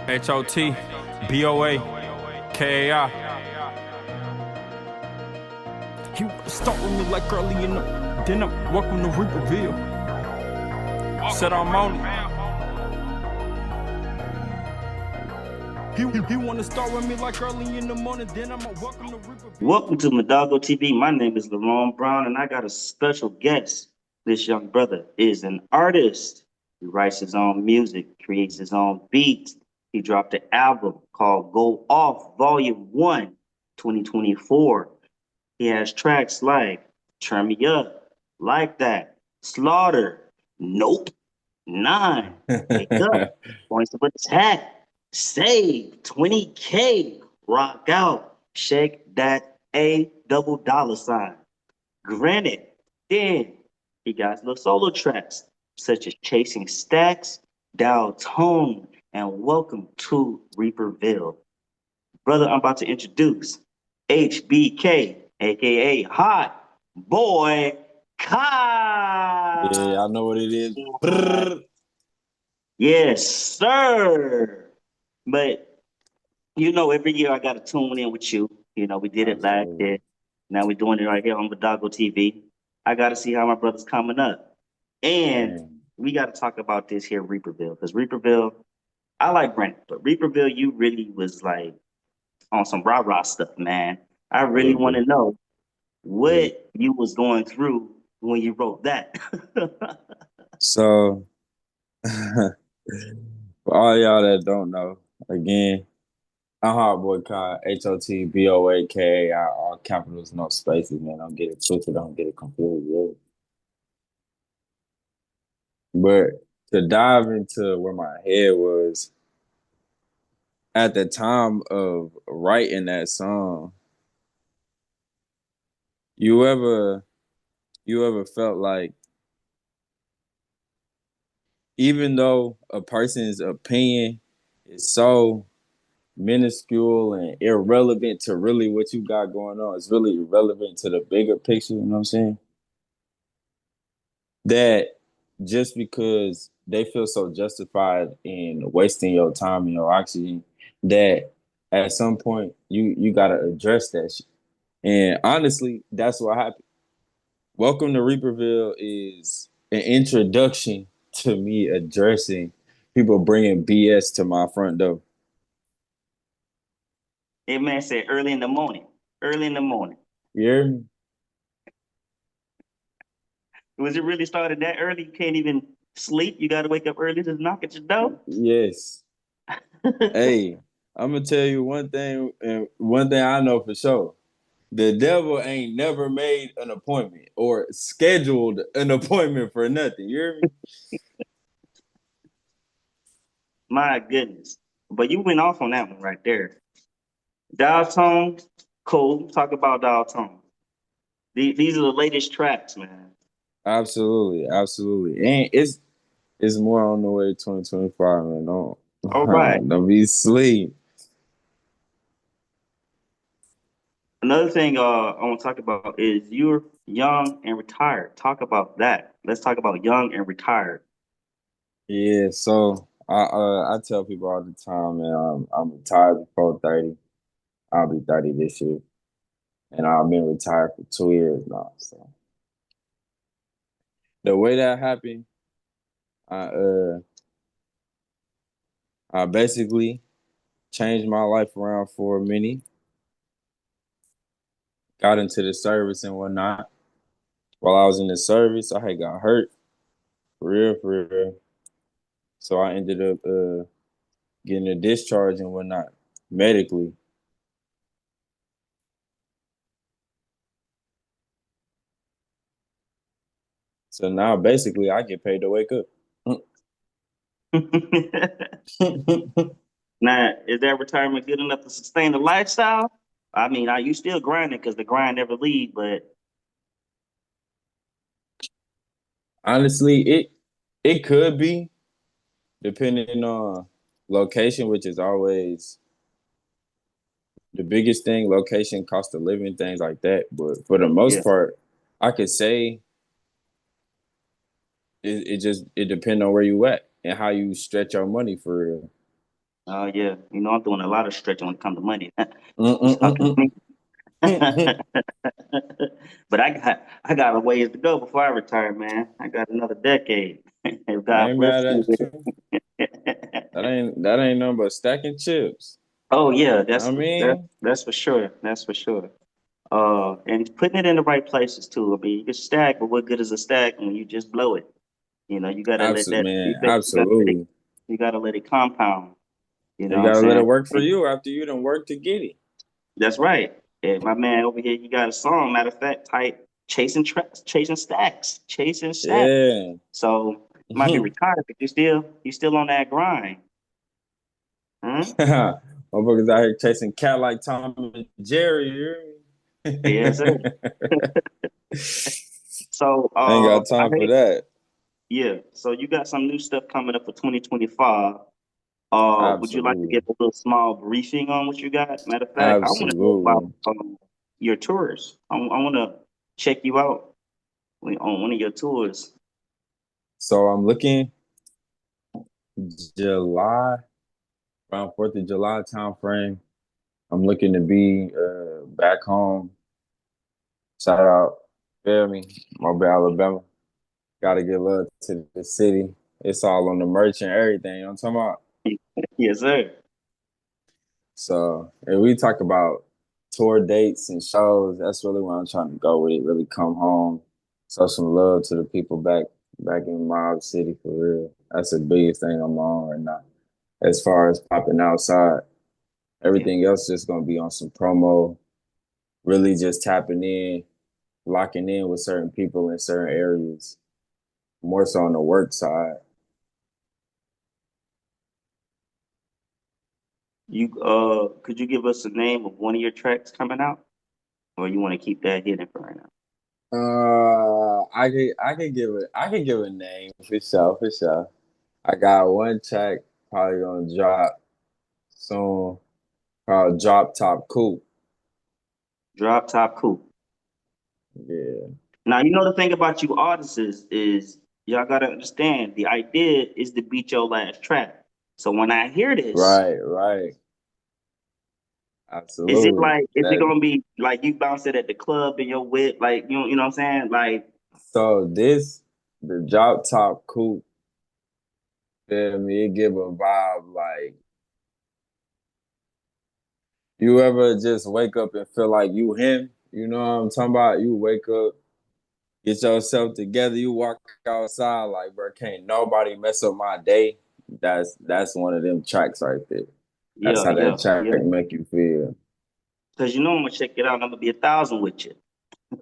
HotBoAKai. He start with me like early in the then I'm welcome to Reaperville. Said I'm on it. He wanna start with me like early in the morning, then I'm welcome to Reaperville. Welcome to Modago TV. My name is Lamont Brown, and I got a special guest. This young brother is an artist. He writes his own music, creates his own beats. He dropped an album called Go Off Volume 1, 2024. He has tracks like Turn Me Up, Like That, Slaughter, Nope, Nine, Wake Up, Points of Attack, Save, 20K, Rock Out, Shake That A double dollar sign. Granted, then he got little solo tracks such as Chasing Stacks, Down Tone, and Welcome to Reaperville. Brother, I'm about to introduce HBK, aka Hot Boy Kai. Yeah, I know what it is. Brrr. Yes, sir. But every year I gotta tune in with you. We did it last Absolutely. year. Now we're doing it right here on Modago TV. I gotta see how my brother's coming up. And Man. we gotta talk about this here, Reaperville. Because Reaperville, I like Brent, but Reaperville, you really was like on some rah-rah stuff, man. I A really little want to bit. know what you was going through when you wrote that. So, for all y'all that don't know, again, I'm HotBoaKai, HotBoAKai, all capitals, no spaces, man. Don't get it twisted, don't get it confused. Yeah. But to dive into where my head was at the time of writing that song, you ever felt like even though a person's opinion is so minuscule and irrelevant to really what you got going on, it's really irrelevant to the bigger picture, you know what I'm saying? That just because they feel so justified in wasting your time and your oxygen, that at some point you gotta address that shit. And honestly, that's what happened. Welcome to Reaperville is an introduction to me addressing people bringing BS to my front door. That man said early in the morning. Early in the morning. You hear me? Was it really started that early? You can't even sleep. You got to wake up early to knock at your door. Yes. Hey, I'm gonna tell you one thing, and one thing I know for sure. The devil ain't never made an appointment or scheduled an appointment for nothing. You hear me? My goodness. But you went off on that one right there. Dial tone, cool. Talk about dial tone. These are the latest tracks, man. Absolutely, absolutely. And it's more on the way 2025, man. All right. Don't be sleep. Another thing I want to talk about is you're young and retired. Talk about that. Let's talk about young and retired. Yeah, so I tell people all the time, man, I'm retired before 30. I'll be 30 this year. And I've been retired for 2 years now. So the way that happened, I I basically changed my life around for a minute, got into the service and whatnot. While I was in the service, I had got hurt for real, for real. So I ended up getting a discharge and whatnot medically. So now basically I get paid to wake up. Now, is that retirement good enough to sustain the lifestyle? I mean, are you still grinding because the grind never leave? But Honestly, it could be depending on location, which is always the biggest thing, location, cost of living, things like that. But for the yeah, most part, I could say it depends on where you at and how you stretch your money for real. Oh yeah, I'm doing a lot of stretching when it comes to money. You talking to Mm-mm-mm-mm. me? But I got a ways to go before I retire, man. I got another decade. If I God ain't mad blesses me at with you. it. That ain't nothing but stacking chips. Oh yeah, I that's that mean, that's for sure. That's for sure. And putting it in the right places too. I mean, you can stack, but what good is a stack when you just blow it? You gotta let absolutely, that. man, absolutely. You gotta let it compound. You know You what I'm gotta let it saying? work for you after you done work to get it. That's right. And my man over here, he got a song. Matter of fact, type chasing stacks, chasing stacks. Yeah. So might be retired, but you still on that grind. Huh? Motherfuckers out here chasing cat like Tom and Jerry. You hear Yes, sir. me? So I ain't got I time for heard, that. yeah. So you got some new stuff coming up for 2025. Would you like to Absolutely. give a little small briefing on what you got? Matter of fact, I want to know about Absolutely. your tours. I want to check you out on one of your tours. So I'm looking July, around 4th of July time frame. I'm looking to be back home. Shout out, feel me, Mobile, Alabama. Gotta give love to the city. It's all on the merch and everything. You know what I'm talking about? Yes, sir. So if we talk about tour dates and shows, that's really where I'm trying to go with it. Really come home, show some love to the people back in Mob City for real. That's the biggest thing I'm on right now. As far as popping outside, Yeah. everything else just gonna be on some promo. Really just tapping in, locking in with certain people in certain areas. More so on the work side. Could you give us the name of one of your tracks coming out, or you want to keep that hidden for right now? I can give a name for sure, for sure. I got one track probably gonna drop soon called Drop Top Coupe. Drop Top Cool. Yeah. Now you know the thing about you artists is y'all gotta understand the idea is to beat your last track. So when I hear this, Right, right. is it Absolutely. like is it That gonna be like you bounce it at the club in your whip, like you know what I'm saying? Like so this the Drop Top Coupe, feel me, it give a vibe like you ever just wake up and feel like you him? You know what I'm talking about? You wake up, get yourself together, you walk outside like, bro, can't nobody mess up my day. That's one of them tracks right there. That's yeah, how yeah, that track yeah. make you feel. Cause I'm gonna check it out. I'm gonna be 1,000 with you.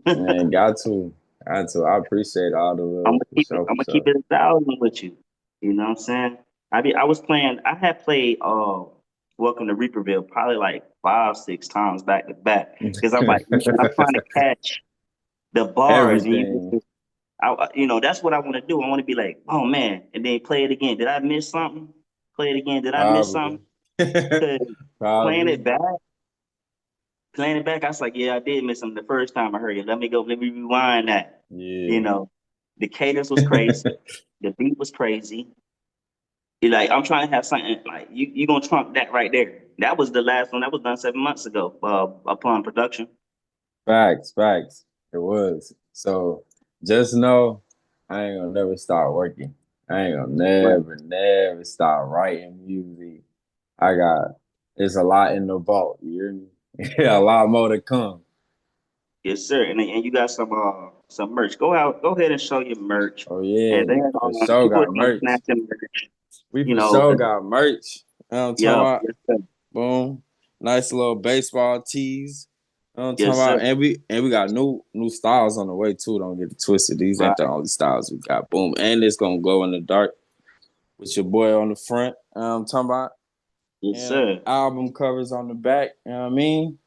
Man, got to. Got to. I appreciate all the love for sure, I'm for gonna keep sure. it 1,000 with you. You know what I'm saying? I was playing. I had played Welcome to Reaperville probably like 5, 6 times back to back because I'm like I'm trying to catch the bars and Everything, that's what I want to do. I want to be like, oh man, and then play it again. Did I miss something? Play it again. Did I miss probably. something? Because playing Probably. it back, playing it back, I was like, yeah, I did miss something the first time I heard it. Let me rewind that. You Yeah. know, the cadence was crazy. The beat was crazy. Like I'm trying to have something like you gonna trump that right there. That was the last one that was done 7 months ago. Upon production. Facts, facts. It was. So just know I ain't gonna never stop working. I ain't gonna Right. never stop writing music. I got It's a lot in the vault, you hear me? A lot more to come. Yes, sir. And you got some merch. Go ahead and show your merch, Oh and yeah, then for sure people are got gonna merch. snap them merch. We You for know, sure got merch. You know what I'm talking yeah, about? yes, sir. Boom. Nice little baseball tees. You know what I'm talking Yes, sir. about? And we got new styles on the way too. Don't get it twisted. These ain't the Right. only styles we got. Boom. And it's gonna glow in the dark with your boy on the front. You know what I'm talking about? Yes, And sir. album covers on the back. You know what I mean?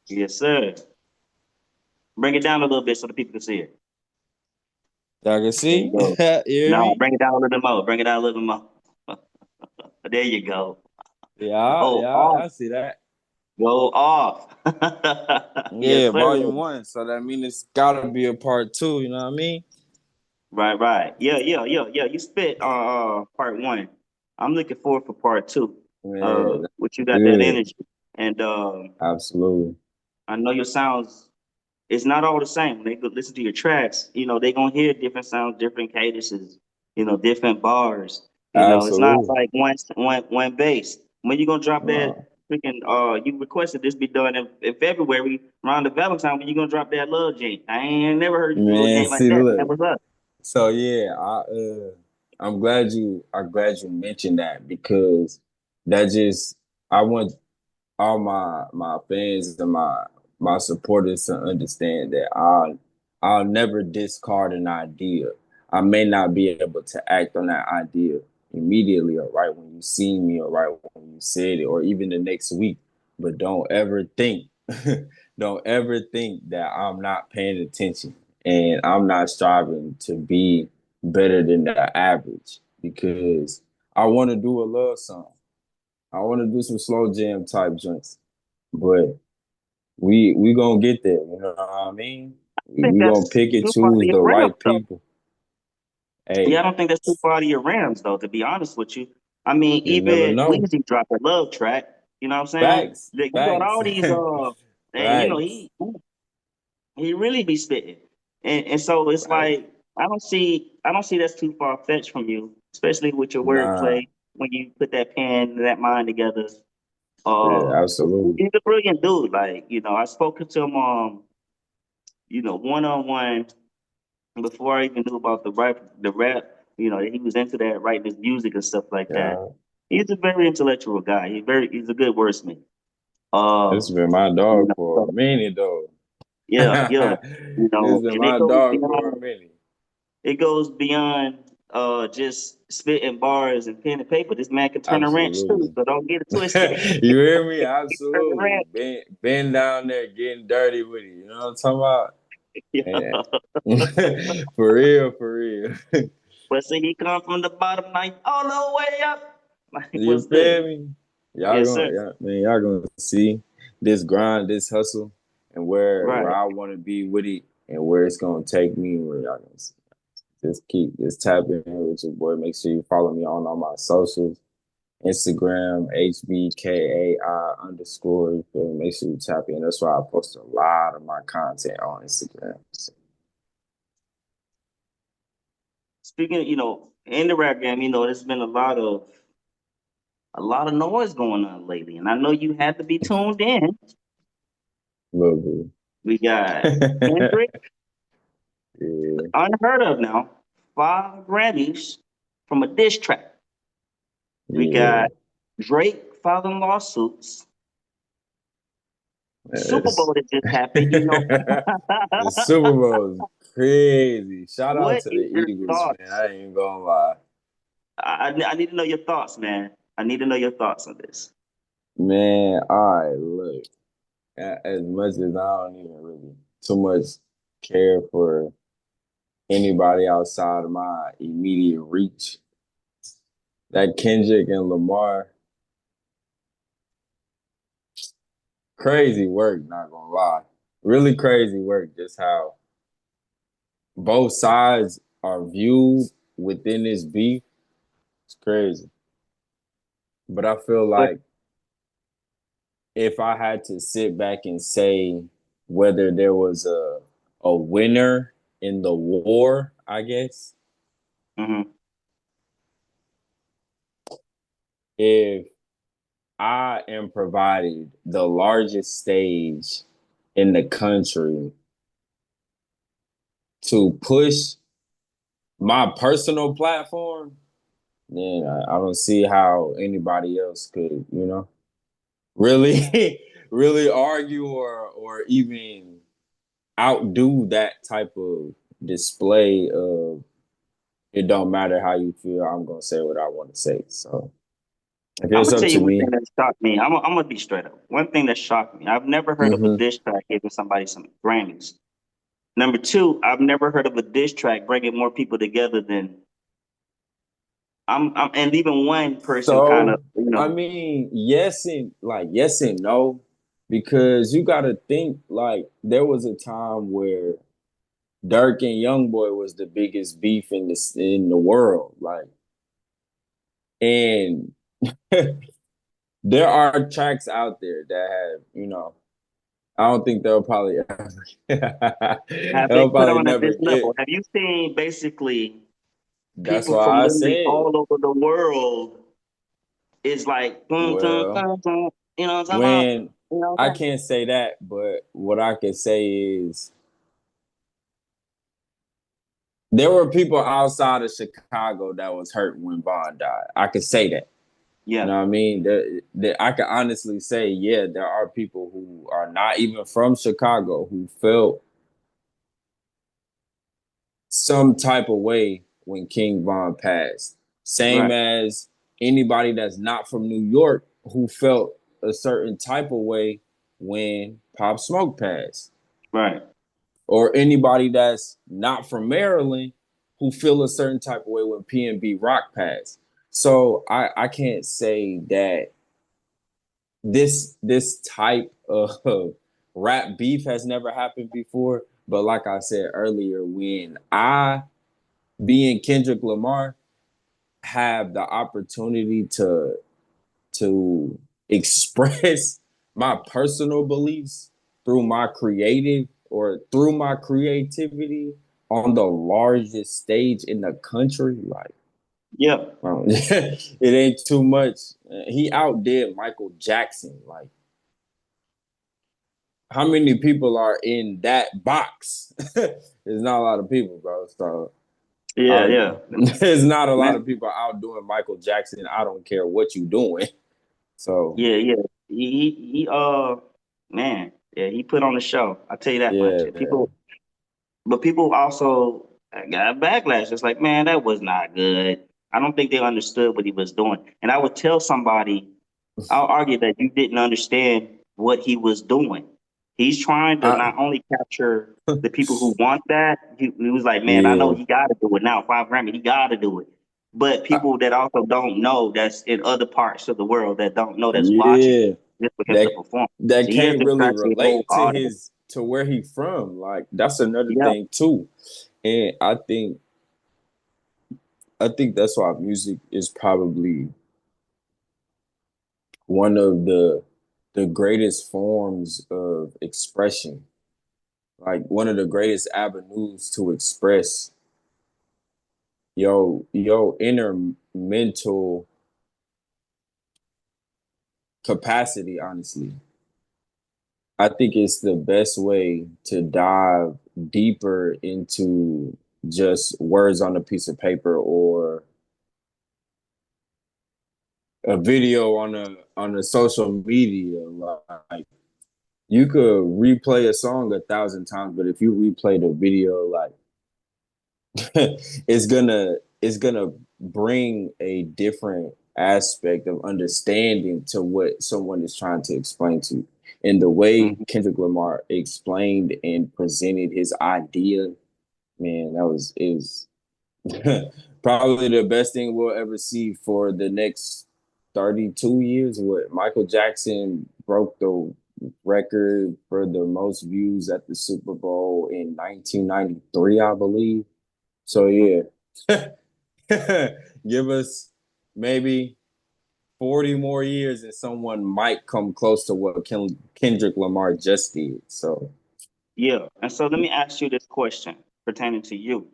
Yes, sir. Bring it down a little bit so the people can see it. Y'all can There you see? go. You hear No, me? bring it down a little bit more. Bring it down a little bit more. There you go. Yeah, Go yeah, off. I see that. Go off. Yes, Yeah, sir. volume one. So that means it's gotta be a part two, you know what I mean? Right, right. Yeah, yeah, yeah, yeah. You spit part one. I'm looking forward for part two. Man, that's Which you got that good. energy. And Absolutely. I know your sounds, it's not all the same. When they go listen to your tracks, they gonna hear different sounds, different cadences, different bars. It's not Absolutely. like one bass. When you gonna drop that No. freaking you requested this be done in February around the Valentine, when you gonna drop that love jam? I ain't never heard you do a Man, jam like see, that, man. look. What's up? So yeah, I'm glad you mentioned that because that just I want all my fans and my supporters to understand that I'll never discard an idea. I may not be able to act on that idea immediately or right when you see me or right when you said it or even the next week, but don't ever think that I'm not paying attention and I'm not striving to be better than the average because I want to do a love song. I want to do some slow jam type joints, but we gonna get there. You know what I mean? I think We gonna that's pick and too far to choose your the realm, right though. people. Yeah, I Hey, don't think that's too far to your realms, though. To be honest with you, I mean, you never even know. Weezy dropped a love track. You know what I'm saying? Facts, You got facts, all these and facts. he really be spitting, and so it's Facts. like I don't see that's too far fetched from you, especially with your Nah, wordplay when you put that pen and that mind together. yeah, Uh, absolutely. he's a brilliant dude. Like I spoke to him one on one before I even knew about the rap. He was into that, writing his music and stuff like that. Yeah, He's a very intellectual guy. He's a good wordsmith. it's Um, been my you dog know, for a so minute though. yeah, yeah. It's been And it my goes dog for a beyond minute. just spitting bars and pen and paper. This man can turn a wrench too, Absolutely. so don't get it twisted. You hear me? He can turn a Absolutely. wrench. Been down there getting dirty with it. You know what I'm talking about? Yeah. And for real, for real. But see, he come from the bottom, like all the way up. Like, You what's good? feel me? Yes, sir. Y'all gonna see this grind, this hustle, and where Right. I want to be with it, and where it's gonna take me. Where y'all gonna see. Just tap in with your boy. Make sure you follow me on all my socials. Instagram, HBKAI underscore. You feel me? Make sure you tap in. That's why I post a lot of my content on Instagram. So, Speaking, in the rap game, there's been a lot of noise going on lately, and I know you have to be tuned in. little We got bit. Kendrick, Yeah. unheard of now, 5 Grammys from a diss track. We Yeah. got Drake filing lawsuits. Super It's, Bowl that just happened. the Super Bowl is crazy. Shout out What to the is your Eagles, man. thoughts? I ain't gonna lie. I need to know your thoughts, man. I need to know your thoughts on this. Man, all right, look. As much as I don't even really too much care for anybody outside of my immediate reach, that Kendrick and Lamar, crazy work, not gonna lie. Really crazy work, just how both sides are viewed within this beef. It's crazy. But I feel But like if I had to sit back and say whether there was a winner in the war, I guess, mhm. if I am provided the largest stage in the country to push my personal platform, then I don't see how anybody else could, really, really argue or even outdo that type of display of it don't matter how you feel, I'm gonna say what I want to say. So if I'm it's gonna up tell to you one thing me, that shocked me. I'm gonna be straight up. One thing that shocked me. I've never heard of a mm-hmm. diss track giving somebody some Grammys. Number two, I've never heard of a diss track bringing more people together than and even one person kind of, So I mean, yes and no, because you gotta think like there was a time where Dirk and YoungBoy was the biggest beef in the world. Like and there are tracks out there that have, I don't think they'll probably ever. Have they They'll put probably on at never this get. level? Have you seen basically That's people from why I literally said, all over the world is like, dun, dun, well, dun, dun, you know what I'm talking about? when You know what I I'm saying? can't say that, but what I can say is there were people outside of Chicago that was hurt when Vaughn died. I could say that. You Yeah, know what I mean? I can honestly say, yeah, there are people who are not even from Chicago who felt some type of way when King Von passed. Same right, as anybody that's not from New York who felt a certain type of way when Pop Smoke passed. right. Or anybody that's not from Maryland who feel a certain type of way when PNB Rock passed. So I can't say that this type of rap beef has never happened before. But like I said earlier, when I, being Kendrick Lamar, have the opportunity to express my personal beliefs through my creative or through my creativity on the largest stage in the country, like Yeah, it ain't too much. He outdid Michael Jackson. Like, how many people are in that box? There's not a lot of people, bro. So yeah, yeah. there's not a lot Man, of people out doing Michael Jackson. I don't care what you doing. So yeah, yeah. Man, yeah, he put on the show. I tell you that much. yeah, And man. people also got backlash. It's like, man, that was not good. I don't think they understood what he was doing. And I would tell somebody, I'll argue that you didn't understand what he was doing. He's trying to I not only capture the people who want that. He was like, man, I know yeah. he got to do it now. 5 Grammy, he got to do it. But I, people that also don't know, that's in other parts of the world that don't know, that's watching yeah. just for him That to perform. that So he has can't to really attract a whole relate to audience. his to where he from. Like, that's another Yeah. thing too. And I think that's why music is probably one of the greatest forms of expression, like one of the greatest avenues to express your inner mental capacity. Honestly, I think it's the best way to dive deeper into just words on a piece of paper or a video on a social media. Like, you could replay a song 1,000 times, but if you replay the video, like it's gonna bring a different aspect of understanding to what someone is trying to explain to you. And the way Mhm. Kendrick Lamar explained and presented his idea, man, that was is probably the best thing we'll ever see for the next 32 years. What, Michael Jackson broke the record for the most views at the Super Bowl in 1993, I believe. So yeah, give us maybe 40 more years and someone might come close to what Kendrick Lamar just did. So Yeah. And so let me ask you this question pertaining to you.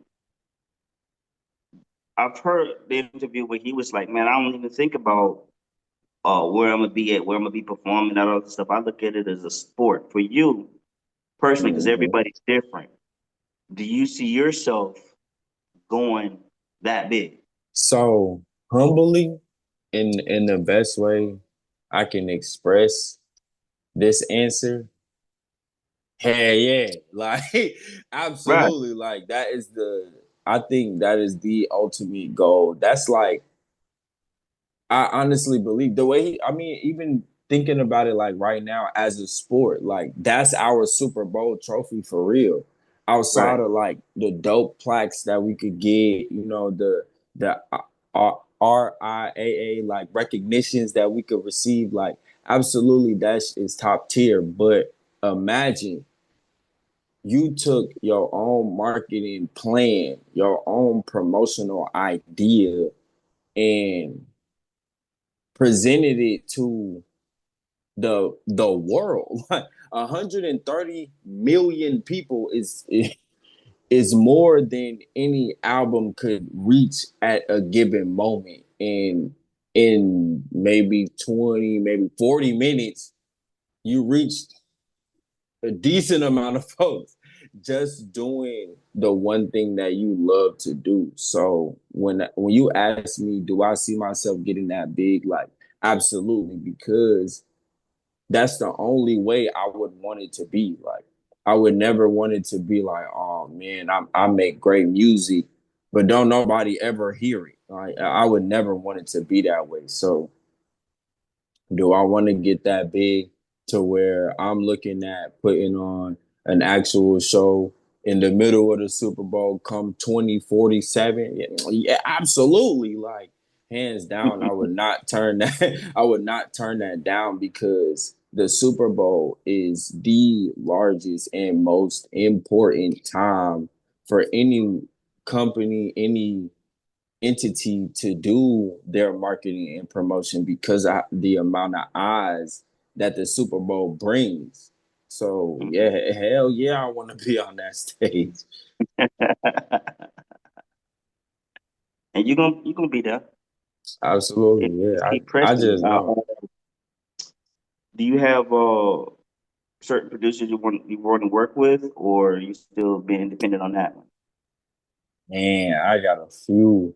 I've heard the interview where he was like, man, I don't even think about where I'm gonna be at, where I'm gonna be performing, that other stuff. I look at it as a sport. For you personally, because mhm. everybody's different, do you see yourself going that big? So humbly, in the best way I can express this answer, hell yeah. Like, Right, absolutely. Like, I think that is the ultimate goal. That's like, I honestly believe the way I mean, even thinking about it like right now as a sport, like that's our Super Bowl trophy for real. right. Outside of like the dope plaques that we could get, the RIAA like recognitions that we could receive, like absolutely that is top tier. But imagine you took your own marketing plan, your own promotional idea, and presented it to the world. 130 million people is more than any album could reach at a given moment. And in maybe 20, maybe 40 minutes, you reached a decent amount of folks just doing the one thing that you love to do. So when you ask me, do I see myself getting that big? Like, absolutely, because that's the only way I would want it to be. Like, I would never want it to be like, oh man, I make great music, but don't nobody ever hear it. Like, I would never want it to be that way. So do I want to get that big to where I'm looking at putting on an actual show in the middle of the Super Bowl come 2047? Yeah, absolutely. Like, hands down, I would not turn that I would not turn that down, because the Super Bowl is the largest and most important time for any company, any entity to do their marketing and promotion, because of the amount of eyes that the Super Bowl brings. So Mhm. yeah, hell yeah, I want to be on that stage. And you're gonna be there. Absolutely, Just yeah. keep I pressing. just know. Do you have certain producers you want to work with, or you still being independent on that one? Man, I got a few.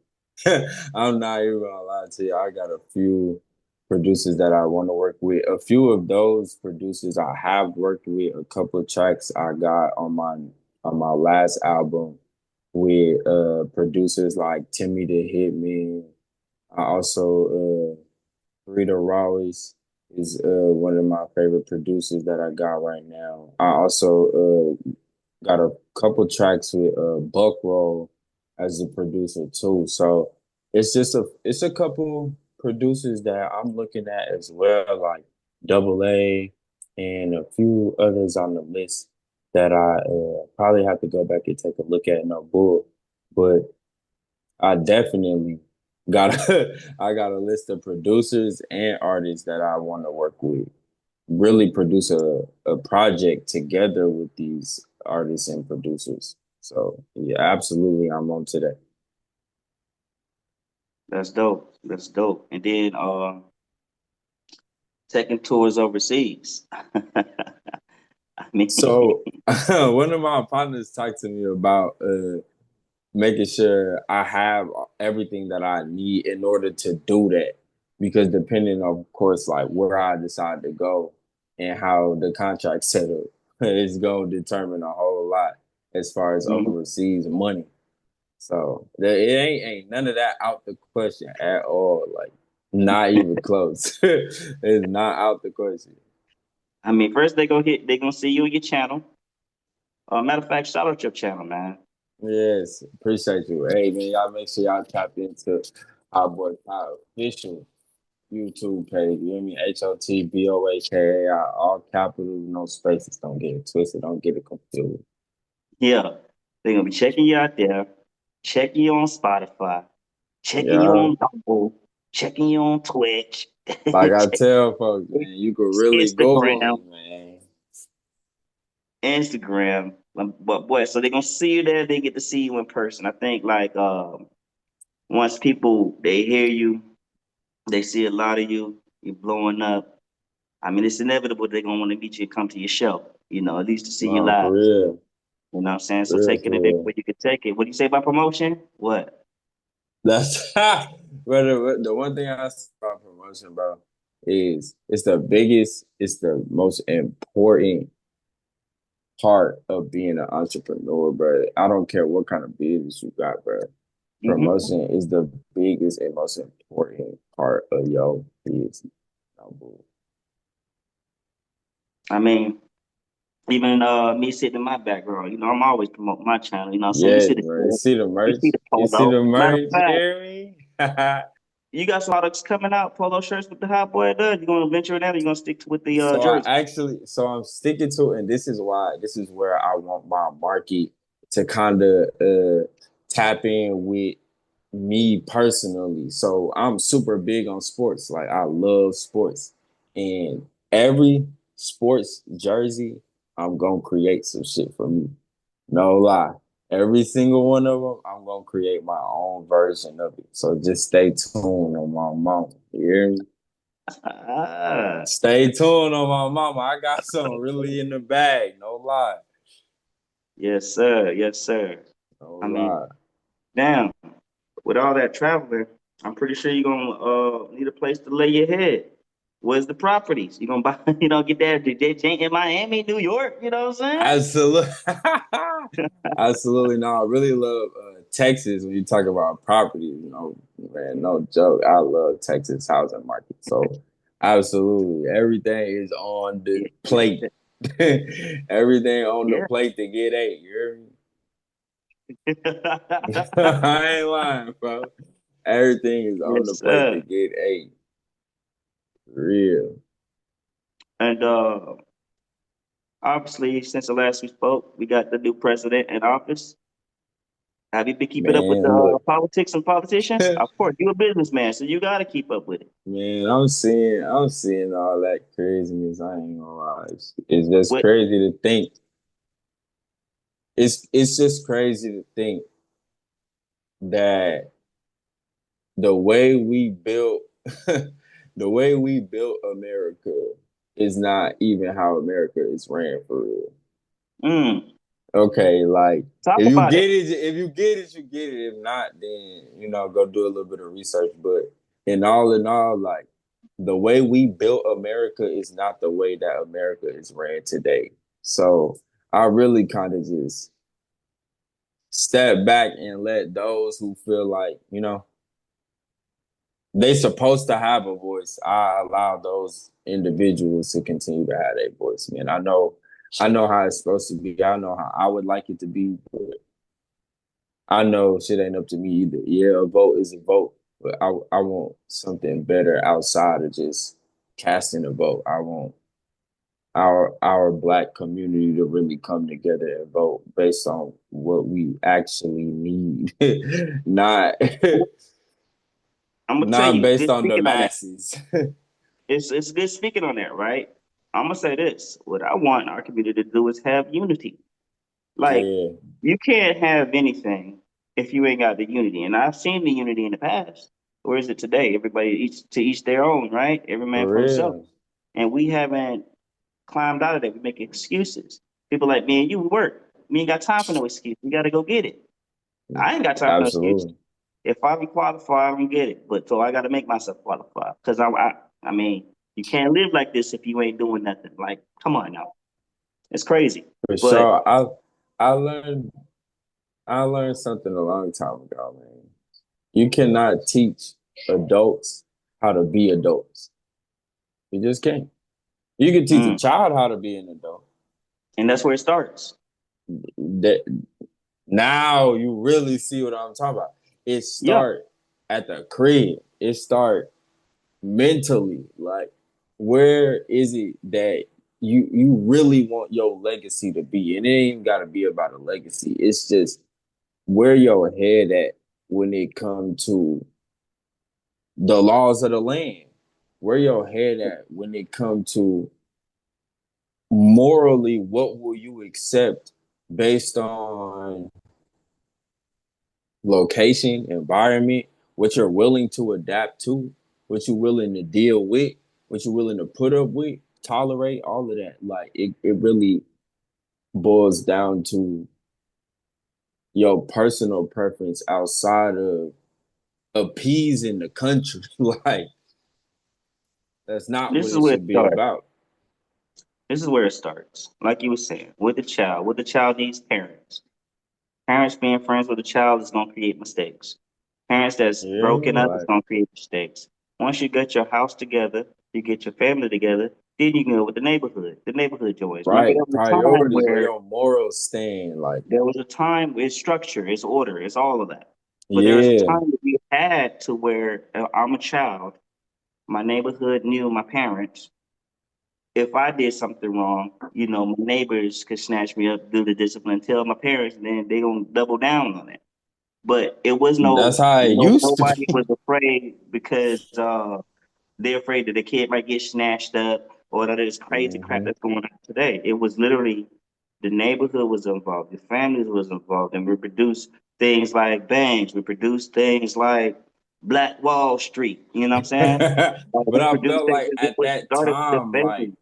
I'm not even gonna lie to you. I got a few producers that I want to work with. A few of those producers I have worked with. A couple of tracks I got on my last album with producers like Timmy the Hitman. I also Rita Rawlings is one of my favorite producers that I got right now. I also got a couple tracks with Buck Roll as a producer too. So it's a couple producers that I'm looking at as well, like Double A and a few others on the list that I probably have to go back and take a look at, no bull. But I definitely got I got a list of producers and artists that I want to work with, really produce a project together with these artists and producers. So yeah, absolutely, I'm on to that. That's dope. That's dope. And then taking tours overseas. I mean, So one of my partners talked to me about making sure I have everything that I need in order to do that. Because depending, of course, like where I decide to go and how the contract set up is going to determine a whole lot as far as mhm. overseas money. So it ain't none of that out the question at all. Like, not even close. It's not out the question. I mean, first they gonna see you on your channel. Matter of fact, shout out your channel, man. Yes, appreciate you. Hey man, y'all make sure y'all tap into our boy Kyle official YouTube page. You hear me? HotBoAkai, all capitals, no spaces. Don't get it twisted. Don't get it confused. Yeah, they're gonna be checking you out there, checking you on Spotify, checking you Yeah. on Rumble, checking you on Twitch, Like I checking tell folks, man, you could really Google Instagram, me, man. Instagram. But boy, so they're gonna see you there. They get to see you in person. I think like once people they hear you, they see a lot of you. You're blowing up. I mean, it's inevitable they're gonna want to meet you and come to your show. At least to see you No, for live. real. You know what I'm saying? For So real, take it for in real. where you can take it. What do you say about promotion? What? That's but the one thing I say about promotion, bro, is it's the most important part of being an entrepreneur, bro. I don't care what kind of business you got, bro. Hmm. Promotion is the biggest and most important part of your business. No bull. I mean, even me sitting in my background, I'm always promoting my channel. You know what I'm saying? You Yes, see the bro. You shirt, see the you merch? see the You see polo. the Matter of merch, you fact, hear me? you got some products coming out, polo shirts with the hot boy done. You gonna venture in that, or you gonna stick to with the jersey? So I'm sticking to it, and this is where I want my market to kind of tap in with me personally. So I'm super big on sports. Like I love sports. And every sports jersey, I'm gonna create some shit for me. No lie. Every single one of them, I'm gonna create my own version of it. So just stay tuned on my mama. You hear me? Ah, Stay tuned on my mama. I got something really in the bag. No lie. yes, sir. Yes, sir. No I mean, lie. damn, with all that traveling, I'm pretty sure you're gonna need a place to lay your head. Where's the properties? You gonna buy, get that in Miami, New York, you know what I'm Absolutely. Absolutely. No, I really love Texas when you talk about property. Man, no joke. I love Texas housing market. So, absolutely. Everything is on the saying? plate. Everything on the Yeah. plate to get eight. You hear me? Yeah. I ain't lying, bro. Everything is on the Yes, plate to sir. get eight. Real. And obviously, since the last we spoke, we got the new president in office. Have you been keeping up with the Man, look. politics and politicians? Of course, you're a businessman, so you got to keep up with it. Man, I'm seeing all that craziness. I ain't gonna lie. It's just What? crazy to think. It's just crazy to think that the way we built the way we built America is not even how America is ran for real. Mm, Okay, like talk if you about it. get it, if you get it, you get it. If not, then go do a little bit of research. But in all, like the way we built America is not the way that America is ran today. So I really kind of just step back and let those who feel like, they supposed to have a voice. I allow those individuals to continue to have their voice, man. I know how it's supposed to be. I know how I would like it to be, but I know shit ain't up to me either. Yeah, a vote is a vote, but I want something better outside of just casting a vote. I want our black community to really come together and vote based on what we actually need, not I'm gonna tell not you. based Good on the speaking on that. masses. It's good speaking on that, right? I'm gonna say this. What I want our community to do is have unity. Like Yeah, you can't have anything if you ain't got the unity. And I've seen the unity in the past. Where is it today? Everybody each their own, right? Every man for for himself. real. And we haven't climbed out of that. We make excuses. People like me and you, we work. We ain't got time for no excuse. We got to go get it. I ain't got time for no excuse. Absolutely. If I be qualified, I'm gonna get it. But so I got to make myself qualified because I mean, you can't live like this if you ain't doing nothing. Like, come on now, it's crazy. For But sure. I learned I learned something a long time ago, man. You cannot teach adults how to be adults. You just can't. You can teach a mm, child how to be an adult. and that's where it starts. That now you really see what I'm talking about. It Yeah, start at the crib. It start mentally. Like, where is it that you really want your legacy to be? And it ain't gotta be about a legacy. It's just where your head at when it comes to the laws of the land. Where your head at when it comes to morally, what will you accept based on location, environment, what you're willing to adapt to, what you're willing to deal with, what you're willing to put up with, tolerate, all of that. Like it really boils down to your personal preference outside of appeasing the country. Like that's not this what is it where it should be starts. about. This is where it starts. Like you were saying, with the child, what the child needs parents. Parents being friends with a child is gonna create mistakes. Parents that's Yeah, broken up is like gonna create mistakes. Once you get your house together, you get your family together, then you can go with the neighborhood joys. Remember, there right was a time priorities where where your morals stand. Like it's structure, it's order, it's all of that. But there was a yeah, time that we had to where I'm a child, my neighborhood knew my parents. If I did something wrong, my neighbors could snatch me up, do the discipline, tell my parents, and then they gonna double down on it. but it was That's no, how it used to nobody be. was afraid because they're afraid that the kid might get snatched up or that there's crazy crap Hmm. that's going on today. It was literally the neighborhood was involved, the families was involved, and we produced things like Bangs, we produced things like Black Wall Street. You know what I'm saying? But We I produced felt things. like It at was that started with the time, family.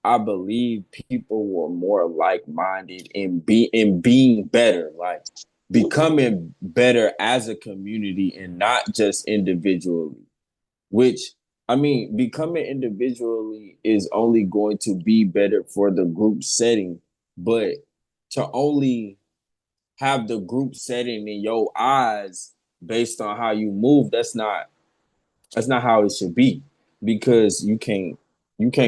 I believe people were more like-minded in being better, like becoming better as a community and not just individually. Which, I mean, becoming individually is only going to be better for the group setting, but to only have the group setting in your eyes based on how you move, that's not how it should be, because you can't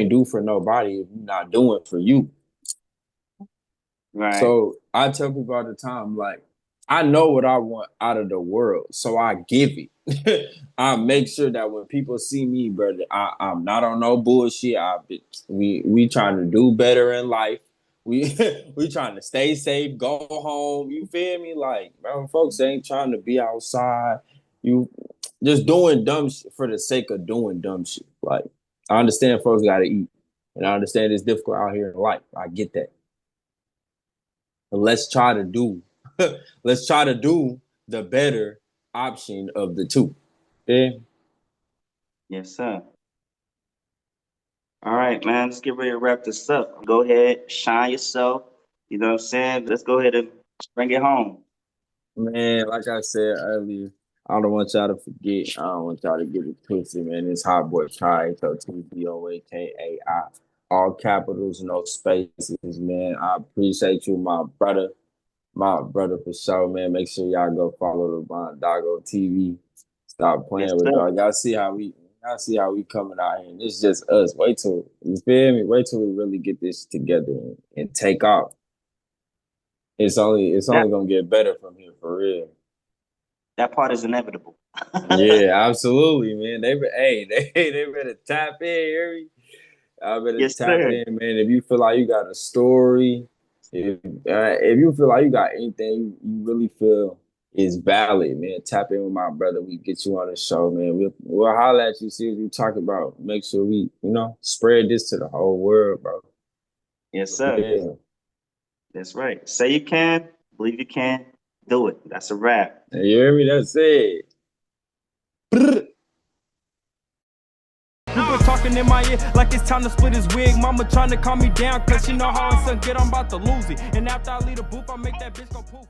do for nobody if you're not doing for you. Right. So I tell people all the time, like, I know what I want out of the world, so I give it. I make sure that when people see me, brother, I'm not on no bullshit. We trying to do better in life. We we trying to stay safe, go home. You feel me? Like, bro, folks ain't trying to be outside. You just doing dumb shit for the sake of doing dumb shit. Like, I understand folks got to eat, and I understand it's difficult out here in life. I get that. But let's try to do the better option of the two. Yeah. Yes, sir. All right, man. Let's get ready to wrap this up. Go ahead, shine yourself. You know what I'm saying? Let's go ahead and bring it home. Man, like I said earlier, I don't want y'all to forget. I don't want y'all to get it twisted, man. It's Hot Boy Kai, TBOAKAI. All capitals, no spaces, man. I appreciate you, my brother. My brother for sure, man. Make sure y'all go follow the Doggo TV. Stop Yes, playing with sir. dog. Y'all see how we coming out here. And it's just us. Wait till you feel me. Wait till we really get this together and take off. It's That only gonna get better from here for real. that part is inevitable. Yeah, absolutely, man. They better tap in, hear me? I better Yes, tap sir. in, man. If you feel like you got a story, if you feel like you got anything you really feel is valid, man, tap in with my brother. We get you on the show, man. We'll holler at you, see what you talk about. Make sure we, spread this to the whole world, bro. Yes, sir. Yeah. That's right. Say you can, believe you can, do it. That's a wrap. You hear me? That's it. People talking in my ear like it's time to split his wig. Mama trying to calm me down, cause she know how her son get, I'm about to lose it. And after I leave the booth, I make that bitch go poof.